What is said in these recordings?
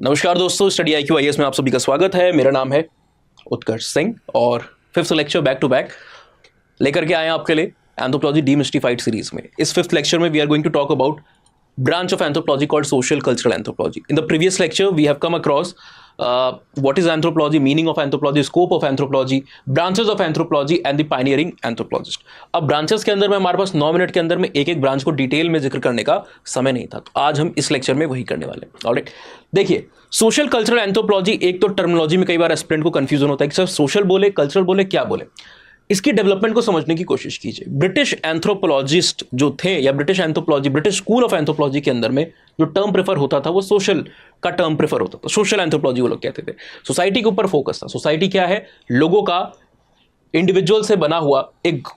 नमस्कार दोस्तों, study IQ IAS में आप सभी का स्वागत है। मेरा नाम है उत्कर्ष सिंह और fifth lecture back to back लेकर के आए हैं आपके लिए एंथ्रोपोलॉजी डीमिस्टिफाइड सीरीज में। इस फिफ्थ लेक्चर में we are going to talk about branch of anthropology called social cultural anthropology. In the previous lecture we have come across what is anthropology, meaning of anthropology, scope of anthropology, branches of anthropology and the pioneering anthropologist. अब branches के अंदर में हमारे पास 9 minute के अंदर में एक एक ब्रांच को डिटेल में जिक्र करने का समय नहीं था, तो आज हम इस लेक्चर में वही करने वाले हैं। ऑलराइट, देखिए सोशल कल्चरल एंथ्रोपोलॉजी, एक तो टर्मिनोलॉजी में कई बार एस्पिरेंट को कंफ्यूजन होता है कि सर सोशल बोले, कल्चरल बोले, क्या बोले। इसकी डेवलपमेंट को समझने की कोशिश कीजिए। ब्रिटिश एंथ्रोपोलॉजिस्ट जो थे या British anthropology, British school of anthropology के अंदर में जो टर्म प्रेफर होता था वो सोशल का टर्म प्रेफर होता था। सोशल एंथ्रोपोलॉजी वो लोग कहते थे। सोसाइटी के ऊपर फोकस था। सोसाइटी क्या है? लोगों का, इंडिविजुअल से बना हुआ एक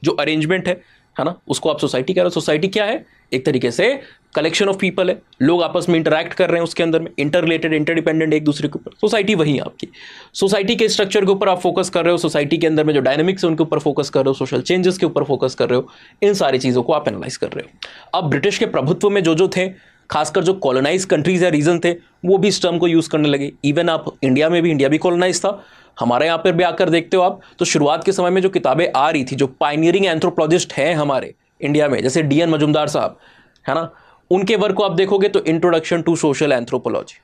जो अरेंजमेंट है ना, उसको आप सोसाइटी कह रहे हो। सोसाइटी क्या है? एक तरीके से कलेक्शन ऑफ पीपल है, लोग आपस में इंटरैक्ट कर रहे हैं उसके अंदर में, इंटर रिलेटेड, इंटरडिपेंडेंट एक दूसरे के ऊपर। सोसाइटी वही है आपकी। सोसाइटी के स्ट्रक्चर के ऊपर आप फोकस कर रहे हो, सोसाइटी के अंदर में जो डायनामिक्स है उनके ऊपर फोकस कर रहे हो, सोशल चेंजेस के ऊपर फोकस कर रहे हो, इन सारी चीज़ों को आप एनालाइज कर रहे हो। अब ब्रिटिश के प्रभुत्व में जो थे, खासकर जो कॉलोनाइज कंट्रीज या रीजन थे, वो भी इस टर्म को यूज़ करने लगे। इवन आप इंडिया में भी, इंडिया भी कॉलोनाइज था, हमारे यहाँ पर भी आकर देखते हो आप, तो शुरुआत के समय में जो किताबें आ रही थी, जो पायनियरिंग एंथ्रोपोलॉजिस्ट हैं हमारे इंडिया में, जैसे DN मजुमदार साहब है ना, उनके वर्क को आप देखोगे तो इंट्रोडक्शन टू सोशल एंथ्रोपोलॉजी,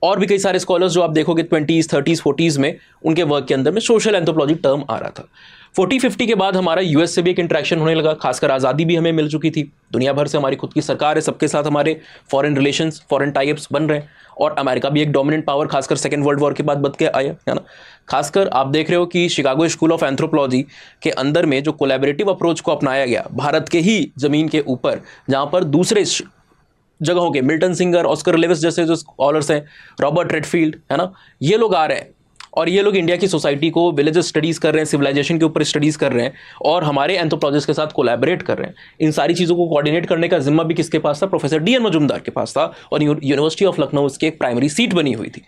और भी कई सारे स्कॉलर्स जो आप देखोगे 20s, 30s, 40s में, उनके वर्क के अंदर में सोशल एंथ्रोपोलॉजी टर्म आ रहा था। 40-50 के बाद हमारा US से भी एक इंटरेक्शन होने लगा, खासकर आज़ादी भी हमें मिल चुकी थी, दुनिया भर से हमारी खुद की सरकार है, सबके साथ हमारे फॉरेन रिलेशंस, फॉरेन टाइप्स बन रहे हैं, और अमेरिका भी एक डोमिनेंट पावर खासकर सेकेंड वर्ल्ड वॉर के बाद बन के आया है ना। खासकर आप देख रहे हो कि शिकागो स्कूल ऑफ एंथ्रोपोलॉजी के अंदर में जो कोलैबोरेटिव अप्रोच को अपनाया गया भारत के ही ज़मीन के ऊपर, जहाँ पर दूसरे जगहों के मिल्टन सिंगर, ऑस्कर लेविस जैसे जो स्कॉलर्स हैं, रॉबर्ट रेडफील्ड है ना, ये लोग आ रहे हैं और ये लोग इंडिया की सोसाइटी को, विलेजेस स्टडीज़ कर रहे हैं, सिविलाइजेशन के ऊपर स्टडीज़ कर रहे हैं, और हमारे एंथ्रोपोलॉजिस्ट के साथ कोलैबोरेट कर रहे हैं। इन सारी चीज़ों को कोऑर्डिनेट करने का जिम्मा भी किसके पास था? प्रोफेसर DN मजुमदार के पास था, और यूनिवर्सिटी ऑफ लखनऊ इसकी एक प्राइमरी सीट बनी हुई थी।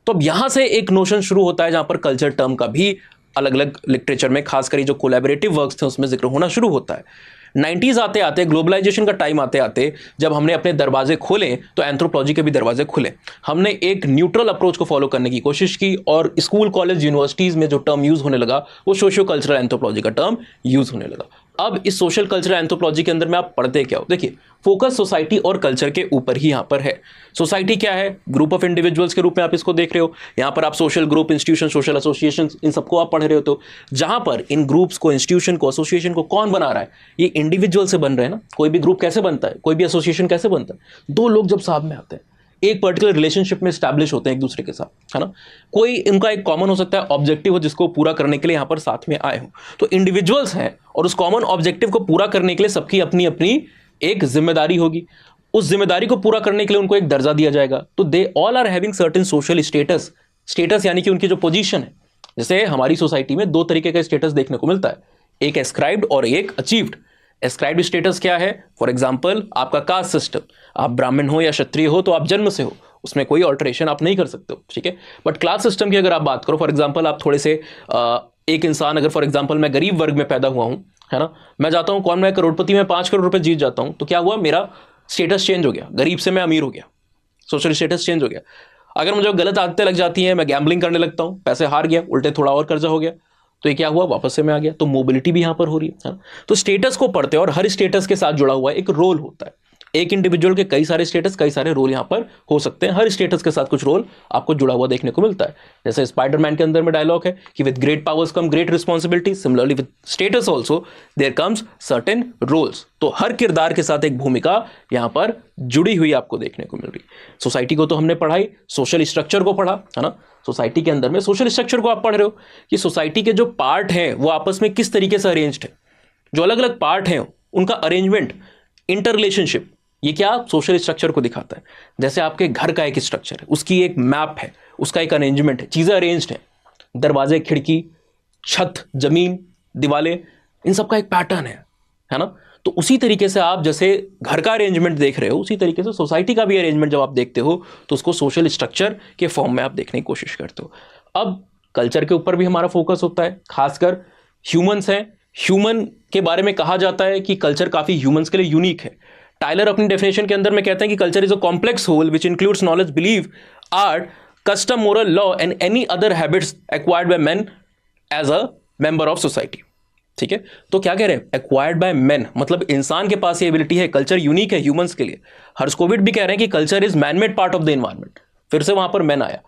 तो अब यहाँ से एक नोशन शुरू होता है जहाँ पर कल्चर टर्म का भी अलग अलग लिटरेचर में, खासकर जो कोलैबोरेटिव वर्क्स थे उसमें जिक्र होना शुरू होता है। 90s आते आते, ग्लोबलाइजेशन का टाइम आते आते, जब हमने अपने दरवाजे खोले तो एंथ्रोपोलॉजी के भी दरवाजे खुले। हमने एक न्यूट्रल अप्रोच को फॉलो करने की कोशिश की, और स्कूल, कॉलेज, यूनिवर्सिटीज़ में जो टर्म यूज़ होने लगा वो सोशियो कल्चरल एंथ्रोपोलॉजी का टर्म यूज़ होने लगा। अब इस सोशल कल्चरल एंथ्रोपोलॉजी के अंदर में आप पढ़ते क्या हो? देखिए, फोकस सोसाइटी और कल्चर के ऊपर ही यहाँ पर है। सोसाइटी क्या है? ग्रुप ऑफ इंडिविजुअल्स के रूप में आप इसको देख रहे हो। यहाँ पर आप social group, institution, social association, इन सबको आप पढ़ रहे हो। तो जहाँ पर इन ग्रुप्स को, इंस्टीट्यूशन को, एसोसिएशन को कौन बना रहा है? ये इंडिविजुअल से बन रहे हैं ना। कोई भी ग्रुप कैसे बनता है, कोई भी एसोसिएशन कैसे बनता है? दो लोग जब साथ में आते हैं, एक पर्टिकुलर रिलेशनशिप में स्टैब्लिश होते हैं एक दूसरे के साथ, है ना। कोई इनका एक कॉमन हो सकता है ऑब्जेक्टिव हो, जिसको पूरा करने के लिए यहाँ पर साथ में आए हो। तो इंडिविजुअल्स हैं और उस कॉमन ऑब्जेक्टिव को पूरा करने के लिए सबकी अपनी अपनी एक जिम्मेदारी होगी। उस जिम्मेदारी को पूरा करने के लिए उनको एक दर्जा दिया जाएगा। तो they all are having certain social status. Status यानी कि उनकी जो पोजीशन है। जैसे हमारी सोसाइटी में दो तरीके का स्टेटस देखने को मिलता है, एक एस्क्राइब्ड और एक अचीव्ड। एस्क्राइब्ड स्टेटस क्या है? फॉर एग्जाम्पल आपका कास्ट सिस्टम, आप ब्राह्मण हो या क्षत्रिय हो तो आप जन्म से हो, उसमें कोई ऑल्टरेशन आप नहीं कर सकते हो, ठीक है। बट क्लास सिस्टम की अगर आप बात करो, फॉर एग्जाम्पल आप थोड़े से एक इंसान, अगर फॉर एग्जाम्पल मैं गरीब वर्ग में पैदा हुआ हूँ, है ना, मैं जाता हूँ कौन, मैं करोड़पति में 5 करोड़ रुपए जीत जाता हूँ, तो क्या हुआ? मेरा स्टेटस चेंज हो गया, गरीब से मैं अमीर हो गया, सोशल स्टेटस चेंज हो गया। अगर मुझे गलत आदतें लग जाती हैं, मैं गैम्बलिंग करने लगता हूँ, पैसे हार गया, उल्टे थोड़ा और कर्जा हो गया, तो ये क्या हुआ? वापस से मैं आ गया। तो मोबिलिटी भी यहाँ पर हो रही है ना? तो स्टेटस को पढ़ते हैं, और हर स्टेटस के साथ जुड़ा हुआ एक रोल होता है। एक इंडिविजुअल के कई सारे स्टेटस, कई सारे रोल यहाँ पर हो सकते हैं। हर स्टेटस के साथ कुछ रोल आपको जुड़ा हुआ देखने को मिलता है। जैसे स्पाइडरमैन के अंदर में डायलॉग है कि with great powers come great responsibility, similarly with status also there comes certain roles. तो हर किरदार के साथ एक भूमिका यहाँ पर जुड़ी हुई आपको देखने को मिल रही। सोसाइटी को तो हमने पढ़ाई, सोशल स्ट्रक्चर को पढ़ा, है ना। सोसाइटी के अंदर में सोशल स्ट्रक्चर को आप पढ़ रहे हो कि सोसाइटी के जो पार्ट हैं वो आपस में किस तरीके से अरेंज्ड है, जो अलग अलग पार्ट हैं उनका अरेंजमेंट, इंटर रिलेशनशिप, ये क्या सोशल स्ट्रक्चर को दिखाता है। जैसे आपके घर का एक स्ट्रक्चर है, उसकी एक मैप है, उसका एक अरेंजमेंट है, चीज़ें अरेंज्ड हैं, दरवाजे, खिड़की, छत, जमीन, दीवारें, इन सब का एक पैटर्न है ना। तो उसी तरीके से आप जैसे घर का अरेंजमेंट देख रहे हो, उसी तरीके से सोसाइटी का भी अरेंजमेंट जब आप देखते हो तो उसको सोशल स्ट्रक्चर के फॉर्म में आप देखने की कोशिश करते हो। अब कल्चर के ऊपर भी हमारा फोकस होता है, खासकर ह्यूमंस हैं। ह्यूमन के बारे में कहा जाता है कि कल्चर काफ़ी ह्यूमंस के लिए यूनिक है। टाइलर अपनी डेफिनेशन के अंदर में कहते हैं कि culture is a complex whole which includes knowledge, believe, art, custom, moral, law and any other habits acquired by man as a member of society. ठीक है, तो क्या कह रहे हैं, एक्वायर्ड बाय मैन, मतलब इंसान के पास ये एबिलिटी है, कल्चर यूनिक है ह्यूमंस के लिए। हर्स्कोविट भी कह रहे हैं कि culture is man made part of the environment, फिर से वहां पर मैन आया।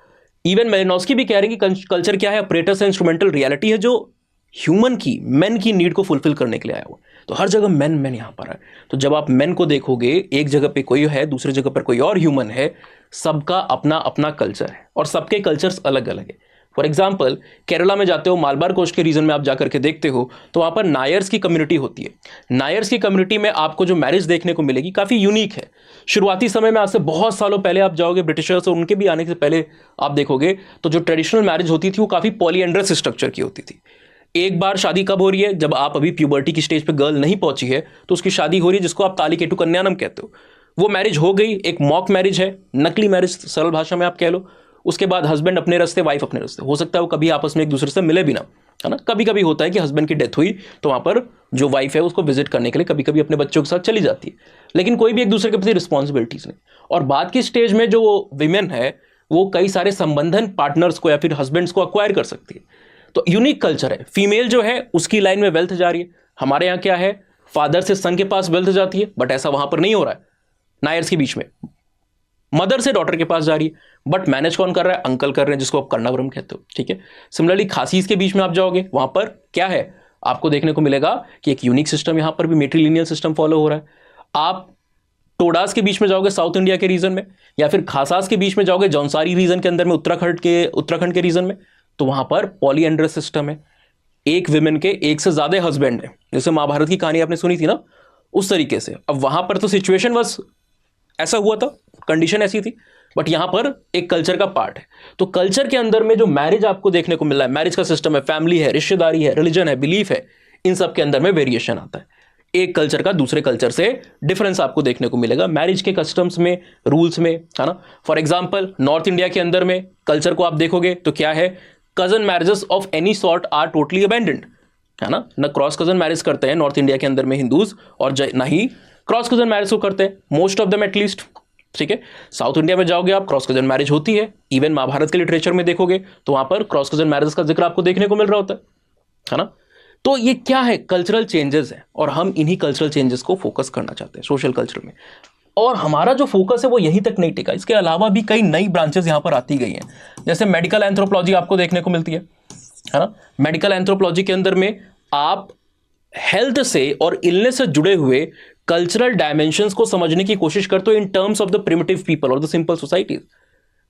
इवन मेलिनोस्की भी कह रहे हैं कि कल्चर क्या है, ऑपरेटर्स इंस्ट्रूमेंटल रियलिटी है जो ह्यूमन की, मैन की नीड को फुलफिल करने के लिए आया हुआ। तो हर जगह मैन मैन यहां पर है। तो जब आप मैन को देखोगे, एक जगह पे कोई है, दूसरी जगह पर कोई और ह्यूमन है, सबका अपना अपना कल्चर है और सबके कल्चर्स अलग अलग है। फॉर एग्जाम्पल, केरला में जाते हो, मालबार कोस्ट के रीजन में आप जाकर के देखते हो तो वहां पर नायर्स की कम्युनिटी होती है। नायर्स की कम्युनिटी में आपको जो मैरिज देखने को मिलेगी काफी यूनिक है। शुरुआती समय में, आज से बहुत सालों पहले आप जाओगे, ब्रिटिशर्स और उनके भी आने से पहले आप देखोगे तो जो ट्रेडिशनल मैरिज होती थी वो काफी पॉलीएंड्रस स्ट्रक्चर की होती थी। एक बार शादी कब हो रही है, जब आप अभी प्यूबर्टी की स्टेज पे गर्ल नहीं पहुंची है तो उसकी शादी हो रही है, जिसको आप ताली केटु कन्यानम कहते हो। वो मैरिज हो गई, एक मॉक मैरिज है, नकली मैरिज सरल भाषा में आप कह लो। उसके बाद हस्बैंड अपने रास्ते, वाइफ अपने रास्ते, हो सकता है वो कभी आपस में एक दूसरे से मिले भी ना, है ना। कभी कभी होता है कि हस्बैंड की डेथ हुई तो वहां पर जो वाइफ है उसको विजिट करने के लिए कभी कभी अपने बच्चों के साथ चली जाती है, लेकिन कोई भी एक दूसरे के प्रति रिस्पॉन्सिबिलिटीज नहीं। और बाद की स्टेज में जो विमेन है वो कई सारे संबंधन पार्टनर्स को या फिर हस्बैंड्स को अक्वायर कर सकती है। तो यूनिक कल्चर है। फीमेल जो है उसकी लाइन में वेल्थ जा रही है। हमारे यहाँ क्या है, फादर से सन के पास वेल्थ जाती है, बट ऐसा वहां पर नहीं हो रहा है। नायर्स के बीच में मदर से डॉटर के पास जा रही है, बट मैनेज कौन कर रहा है, अंकल कर रहे हैं, जिसको आप कर्णावरम कहते हो। ठीक है, सिमिलरली खासीज के बीच में आप जाओगे, वहां पर क्या है, आपको देखने को मिलेगा कि एक यूनिक सिस्टम यहां पर भी मेट्रीलिनियल सिस्टम फॉलो हो रहा है। आप टोडास के बीच में जाओगे साउथ इंडिया के रीजन में, या फिर खासास के बीच में जाओगे जौनसारी रीजन के अंदर में, उत्तराखंड के रीजन में, तो वहां पर पॉलीएंड्रस सिस्टम है। एक विमेन के एक से ज्यादा हस्बैंड है, जैसे महाभारत की कहानी आपने सुनी थी ना, उस तरीके से। अब वहां पर तो सिचुएशन बस ऐसा हुआ था, कंडीशन ऐसी थी, बट यहां पर एक कल्चर का पार्ट है। तो कल्चर के अंदर में जो मैरिज आपको देखने को मिल रहा है, मैरिज का सिस्टम है, फैमिली है, रिश्तेदारी है, रिलीजन है, बिलीफ है, इन सब के अंदर में वेरिएशन आता है। एक कल्चर का दूसरे कल्चर से डिफरेंस आपको देखने को मिलेगा मैरिज के कस्टम्स में, रूल्स में, है ना। फॉर एग्जाम्पल, नॉर्थ इंडिया के अंदर में कल्चर को आप देखोगे तो क्या है, cousin marriages of any sort are totally abandoned, है ना। न क्रॉस कजन मैरिज करते हैं नॉर्थ इंडिया के अंदर में हिंदूज, और ना ही क्रॉस कजन मैरिज को करते हैं मोस्ट ऑफ देम एटलीस्ट। ठीक है, साउथ इंडिया में जाओगे आप, क्रॉस कजन मैरिज होती है। इवन महाभारत के लिटरेचर में देखोगे तो वहां पर क्रॉस कजन मैरिज का जिक्र आपको देखने को मिल रहा होता है ना। तो ये क्या है, कल्चरल चेंजेस है, और हम इन्हीं कल्चरल चेंजेस को फोकस करना चाहते हैं सोशल कल्चर में। और हमारा जो फोकस है वो यहीं तक नहीं टिका, इसके अलावा भी कई नई ब्रांचेस यहाँ पर आती गई हैं। जैसे मेडिकल एंथ्रोपोलॉजी आपको देखने को मिलती है ना। मेडिकल एंथ्रोपोलॉजी के अंदर में आप हेल्थ से और इलनेस से जुड़े हुए कल्चरल डायमेंशंस को समझने की कोशिश करते हो in terms of the primitive people और the simple societies.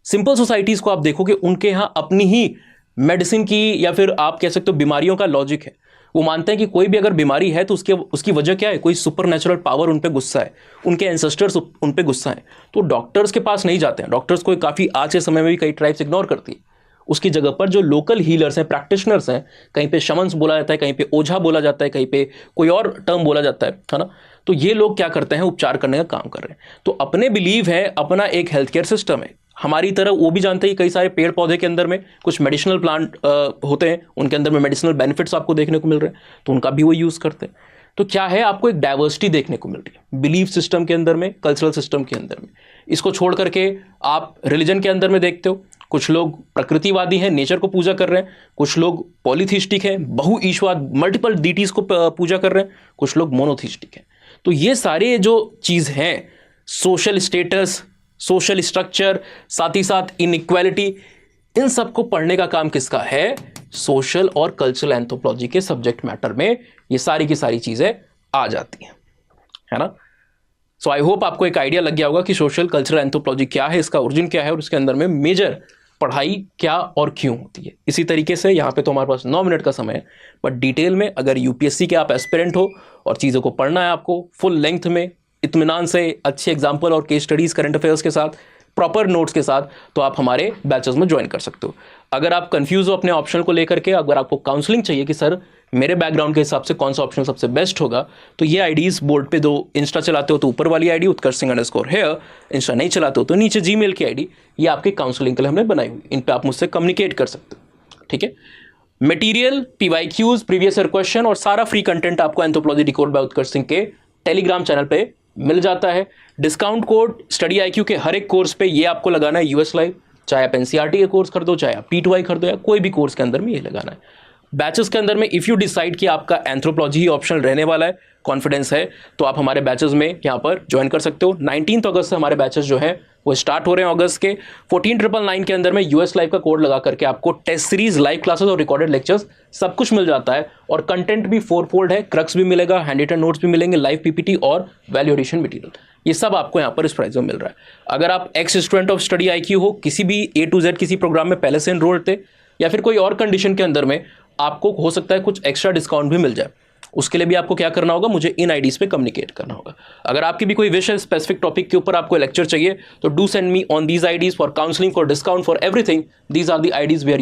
Simple societies को आप देखोगे, उनके यहां अपनी ही मेडिसिन की, या फिर आप कह सकते हो बीमारियों का लॉजिक है। वो मानते हैं कि कोई भी अगर बीमारी है तो उसकी वजह क्या है, कोई सुपर नेचुरल पावर उन पे गुस्सा है, उनके एंसेस्टर्स उन पे गुस्सा है। तो डॉक्टर्स के पास नहीं जाते हैं। डॉक्टर्स को काफी आज के समय में भी कई ट्राइब्स इग्नोर करती है। उसकी जगह पर जो लोकल हीलर्स हैं, प्रैक्टिशनर्स हैं, कहीं पे शमंस बोला जाता है, कहीं पे ओझा बोला जाता है, कहीं पे कोई और टर्म बोला जाता है ना। तो ये लोग क्या करते हैं, उपचार करने का काम कर रहे हैं। तो अपने बिलीव है, अपना एक हेल्थ केयर सिस्टम है। हमारी तरह वो भी जानते हैं कई सारे पेड़ पौधे के अंदर में कुछ मेडिसिनल प्लांट होते हैं, उनके अंदर में मेडिसिनल बेनिफिट्स आपको देखने को मिल रहे हैं, तो उनका भी वो यूज करते हैं। तो क्या है, आपको एक डाइवर्सिटी देखने को मिल रही है बिलीफ सिस्टम के अंदर में, कल्चरल सिस्टम के अंदर में। इसको छोड़ करके आप रिलीजन के अंदर में देखते हो, कुछ लोग प्रकृतिवादी हैं, नेचर को पूजा कर रहे हैं, कुछ लोग पॉलीथिस्टिक हैं, बहुईशवाद, मल्टीपल डीटीज को पूजा कर रहे हैं, कुछ लोग मोनोथिस्टिक हैं। तो ये सारे जो चीज हैं, सोशल स्टेटस, सोशल स्ट्रक्चर, साथ ही साथ इनइक्वालिटी, इन सब को पढ़ने का काम किसका है, सोशल और कल्चरल एंथ्रोपोलॉजी के सब्जेक्ट मैटर में ये सारी की सारी चीजें आ जाती हैं, है ना। सो आई होप आपको एक आइडिया लग गया होगा कि सोशल कल्चरल एंथ्रोपोलॉजी क्या है, इसका ओरिजिन क्या है, और उसके अंदर में मेजर पढ़ाई क्या और क्यों होती है। इसी तरीके से यहाँ पे तो हमारे पास 9 मिनट का समय है, बट डिटेल में अगर यूपीएससी के आप एस्पिरेंट हो और चीज़ों को पढ़ना है आपको फुल लेंथ में, इत्मीनान से, अच्छे एग्जाम्पल और केस स्टडीज, करंट अफेयर्स के साथ, प्रॉपर नोट्स के साथ, तो आप हमारे बैचेस में ज्वाइन कर सकते हो। अगर आप कंफ्यूज हो अपने ऑप्शन को लेकर के, अगर आपको काउंसलिंग चाहिए कि सर मेरे बैकग्राउंड के हिसाब से कौन सा ऑप्शन सबसे बेस्ट होगा, तो ये आईडीज बोर्ड पे दो, इंस्टा चलाते हो तो ऊपर वाली आईडी उत्कर्ष सिंह _hair, इंस्टा नहीं चलाते हो तो नीचे जीमेल की आईडी, ये आपके काउंसलिंग के लिए हमने बनाई हुई, इन पे आप मुझसे कम्युनिकेट कर सकते हो। ठीक है, material, PYQs, previous year question और सारा फ्री कंटेंट आपको एंथ्रोपोलॉजी डिकोड बाय उत्कर्ष सिंह के टेलीग्राम चैनल पे मिल जाता है। डिस्काउंट कोड स्टडी IQ के हर एक कोर्स पे ये आपको लगाना है US लाइव, चाहे आप एनसीईआरटी के कोर्स कर दो, चाहे आप P2I कर दो, या कोई भी कोर्स के अंदर में ये लगाना है। बैचेस के अंदर में इफ़ यू डिसाइड कि आपका एंथ्रोपोलॉजी ही ऑप्शनल रहने वाला है, कॉन्फिडेंस है, तो आप हमारे बैचेस में यहाँ पर ज्वाइन कर सकते हो। 19 अगस्त से हमारे बैचेस जो हैं वो स्टार्ट हो रहे हैं अगस्त के। 14999 के अंदर में US लाइव का कोड लगा करके आपको टेस्ट सीरीज, लाइव क्लासेस और रिकॉर्डेड लेक्चर्स सब कुछ मिल जाता है, और कंटेंट भी 4-फोल्ड है। क्रक्स भी मिलेगा, हैंड रिटन नोट्स भी मिलेंगे, लाइव PPT और वैल्यू एडिशन मटेरियल, ये सब आपको यहाँ पर इस प्राइस में मिल रहा है। अगर आप x student of study IQ हो, किसी भी A to Z किसी प्रोग्राम में पहले से एनरोल्ड थे, या फिर कोई और कंडीशन के अंदर में आपको हो सकता है कुछ एक्स्ट्रा डिस्काउंट भी मिल जाए, उसके लिए भी आपको क्या करना होगा, मुझे इन IDs पे कम्युनिकेट करना होगा। अगर आपकी भी कोई विश है, स्पेसिफिक टॉपिक के ऊपर आपको लेक्चर चाहिए, तो do send me on these IDs for counselling, for discount, for everything. These are the IDs where